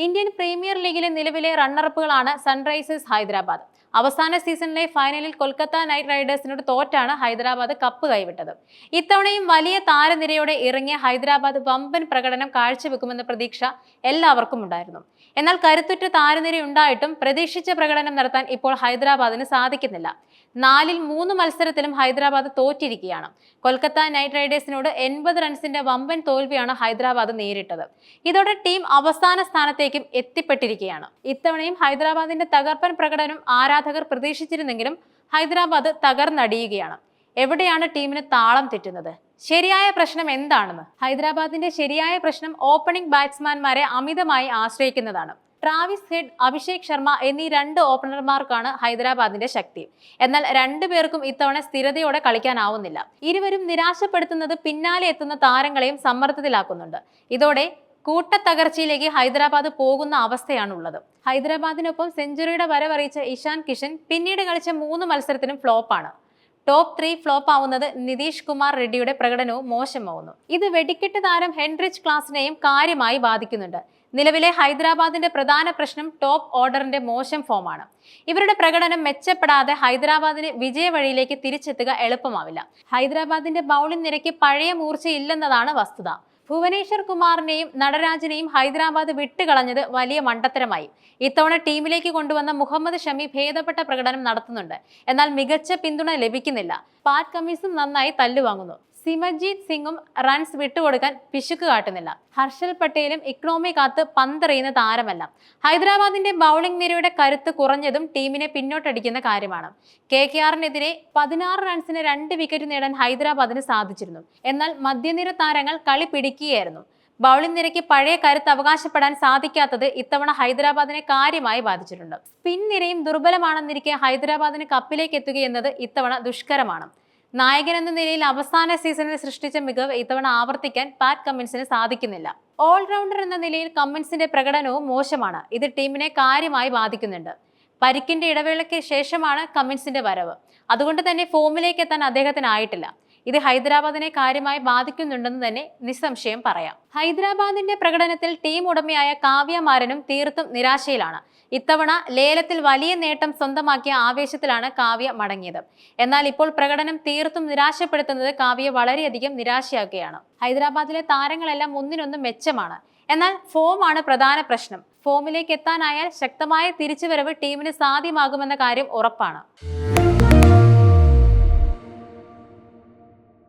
Indian premier ലീഗിലെ നിലവിലെ റണ്ണറപ്പുകളാണ് Sunrisers Hyderabad. അവസാന സീസണിലെ ഫൈനലിൽ കൊൽക്കത്ത നൈറ്റ് റൈഡേഴ്സിനോട് തോറ്റാണ് ഹൈദരാബാദ് കപ്പ് കൈവിട്ടത്. ഇത്തവണയും വലിയ താരനിരയോടെ ഇറങ്ങിയ ഹൈദരാബാദ് വമ്പൻ പ്രകടനം കാഴ്ചവെക്കുമെന്ന പ്രതീക്ഷ എല്ലാവർക്കും ഉണ്ടായിരുന്നു. എന്നാൽ കരുത്തുറ്റ താരനിരയുണ്ടായിട്ടും പ്രതീക്ഷിച്ച പ്രകടനം നടത്താൻ ഇപ്പോൾ ഹൈദരാബാദിന് സാധിക്കുന്നില്ല. 4-ൽ 3 മത്സരത്തിലും ഹൈദരാബാദ് തോറ്റിരിക്കുകയാണ്. കൊൽക്കത്ത നൈറ്റ് റൈഡേഴ്സിനോട് 80 റൺസിന്റെ വമ്പൻ തോൽവിയാണ് ഹൈദരാബാദ് നേരിട്ടത്. ഇതോടെ ടീം അവസാന സ്ഥാനത്തേക്കും എത്തിപ്പെട്ടിരിക്കുകയാണ്. ഇത്തവണയും ഹൈദരാബാദിന്റെ തകർപ്പൻ പ്രകടനം ആരാധകർ പ്രതീക്ഷിച്ചിരുന്നെങ്കിലും ഹൈദരാബാദ് തകർന്നടിയുകയാണ്. എവിടെയാണ് ടീമിന് താളം തെറ്റുന്നത്? ശരിയായ പ്രശ്നം എന്താണെന്ന്? ഹൈദരാബാദിന്റെ ശരിയായ പ്രശ്നം ഓപ്പണിംഗ് ബാറ്റ്സ്മാൻമാരെ അമിതമായി ആശ്രയിക്കുന്നതാണ്. ട്രാവിസ് ഹെഡ്, അഭിഷേക് ശർമ്മ എന്നീ 2 ഓപ്പണർമാർക്കാണ് ഹൈദരാബാദിന്റെ ശക്തി. എന്നാൽ 2 പേർക്കും ഇത്തവണ സ്ഥിരതയോടെ കളിക്കാനാവുന്നില്ല. ഇരുവരും നിരാശപ്പെടുത്തുന്നത് പിന്നാലെ എത്തുന്ന താരങ്ങളെയും സമ്മർദ്ദത്തിലാക്കുന്നുണ്ട്. ഇതോടെ കൂട്ടത്തകർച്ചയിലേക്ക് ഹൈദരാബാദ് പോകുന്ന അവസ്ഥയാണുള്ളത്. ഹൈദരാബാദിനൊപ്പം സെഞ്ചുറിയുടെ വരവറിയിച്ച ഇഷാൻ കിഷൻ പിന്നീട് കളിച്ച 3 മത്സരത്തിനും ഫ്ലോപ്പാണ്. ടോപ്പ് 3 ഫ്ലോപ്പ് ആവുന്നത് നിതീഷ് കുമാർ റെഡ്ഡിയുടെ പ്രകടനവും മോശമാവുന്നു. ഇത് വെടിക്കെട്ട് താരം ഹെൻറിച്ച് ക്ലാസിനെയും കാര്യമായി ബാധിക്കുന്നുണ്ട്. നിലവിലെ ഹൈദരാബാദിന്റെ പ്രധാന പ്രശ്നം ടോപ്പ് ഓർഡറിന്റെ മോശം ഫോമാണ്. ഇവരുടെ പ്രകടനം മെച്ചപ്പെടാതെ ഹൈദരാബാദിന് വിജയവഴിയിലേക്ക് തിരിച്ചെത്തുക എളുപ്പമാവില്ല. ഹൈദരാബാദിന്റെ ബൗളിംഗ് നിരയ്ക്ക് പഴയ മൂർച്ചയില്ലെന്നതാണ് വസ്തുത. ഭുവനേശ്വർ കുമാറിനെയും നടരാജനെയും ഹൈദരാബാദ് വിട്ടുകളഞ്ഞത് വലിയ മണ്ടത്തരമായി. ഇത്തവണ ടീമിലേക്ക് കൊണ്ടുവന്ന മുഹമ്മദ് ഷമി ഭേദപ്പെട്ട പ്രകടനം നടത്തുന്നുണ്ട്. എന്നാൽ മികച്ച പിന്തുണ ലഭിക്കുന്നില്ല. പാറ്റ് കമ്മിൻസും നന്നായി തല്ലുവാങ്ങുന്നു. സിമർജീത് സിംഗും റൺസ് വിട്ടുകൊടുക്കാൻ പിശുക്ക് കാട്ടുന്നില്ല. ഹർഷൽ പട്ടേലും ഇക്കണോമി കാത്ത് പന്തെറിയുന്ന താരമല്ല. ഹൈദരാബാദിന്റെ ബൗളിംഗ് നിരയുടെ കരുത്ത് കുറഞ്ഞതും ടീമിനെ പിന്നോട്ടടിക്കുന്ന കാര്യമാണ്. KKRനെതിരെ 16 റൺസിന് 2 വിക്കറ്റ് നേടാൻ ഹൈദരാബാദിന് സാധിച്ചിരുന്നു. എന്നാൽ മധ്യനിര താരങ്ങൾ കളി പിടിക്കുകയായിരുന്നു. ബൗളിംഗ് നിരയ്ക്ക് പഴയ കരുത്ത് അവകാശപ്പെടാൻ സാധിക്കാത്തത് ഇത്തവണ ഹൈദരാബാദിനെ കാര്യമായി ബാധിച്ചിട്ടുണ്ട്. സ്പിൻ നിരയും ദുർബലമാണെന്നിരിക്കെ ഹൈദരാബാദിന് കപ്പിലേക്ക് എത്തുകയെന്നത് ഇത്തവണ ദുഷ്കരമാണ്. നായകൻ എന്ന നിലയിൽ അവസാന സീസണിൽ സൃഷ്ടിച്ച മികവ് ഇത്തവണ ആവർത്തിക്കാൻ പാറ്റ് കമ്മിൻസിന് സാധിക്കുന്നില്ല. ഓൾറൗണ്ടർ എന്ന നിലയിൽ കമ്മിൻസിന്റെ പ്രകടനവും മോശമാണ്. ഇത് ടീമിനെ കാര്യമായി ബാധിക്കുന്നുണ്ട്. പരിക്കിന്റെ ഇടവേളയ്ക്ക് ശേഷമാണ് കമ്മിൻസിന്റെ വരവ്. അതുകൊണ്ട് തന്നെ ഫോമിലേക്ക് എത്താൻ അദ്ദേഹത്തിനായിട്ടില്ല. ഇത് ഹൈദരാബാദിനെ കാര്യമായി ബാധിക്കുന്നുണ്ടെന്ന് തന്നെ നിസ്സംശയം പറയാം. ഹൈദരാബാദിന്റെ പ്രകടനത്തിൽ ടീം ഉടമയായ കാവ്യ മാരനും തീർത്തും നിരാശയിലാണ്. ഇത്തവണ ലേലത്തിൽ വലിയ നേട്ടം സ്വന്തമാക്കിയ ആവേശത്തിലാണ് കാവ്യ മടങ്ങിയത്. എന്നാൽ ഇപ്പോൾ പ്രകടനം തീർത്തും നിരാശപ്പെടുത്തുന്നത് കാവ്യയെ വളരെയധികം നിരാശയാക്കുകയാണ്. ഹൈദരാബാദിലെ താരങ്ങളെല്ലാം ഒന്നിനൊന്ന് മെച്ചമാണ്. എന്നാൽ ഫോമാണ് പ്രധാന പ്രശ്നം. ഫോമിലേക്ക് എത്താനായാൽ ശക്തമായ തിരിച്ചുവരവ് ടീമിന് സാധ്യമാകുമെന്ന കാര്യം ഉറപ്പാണ്.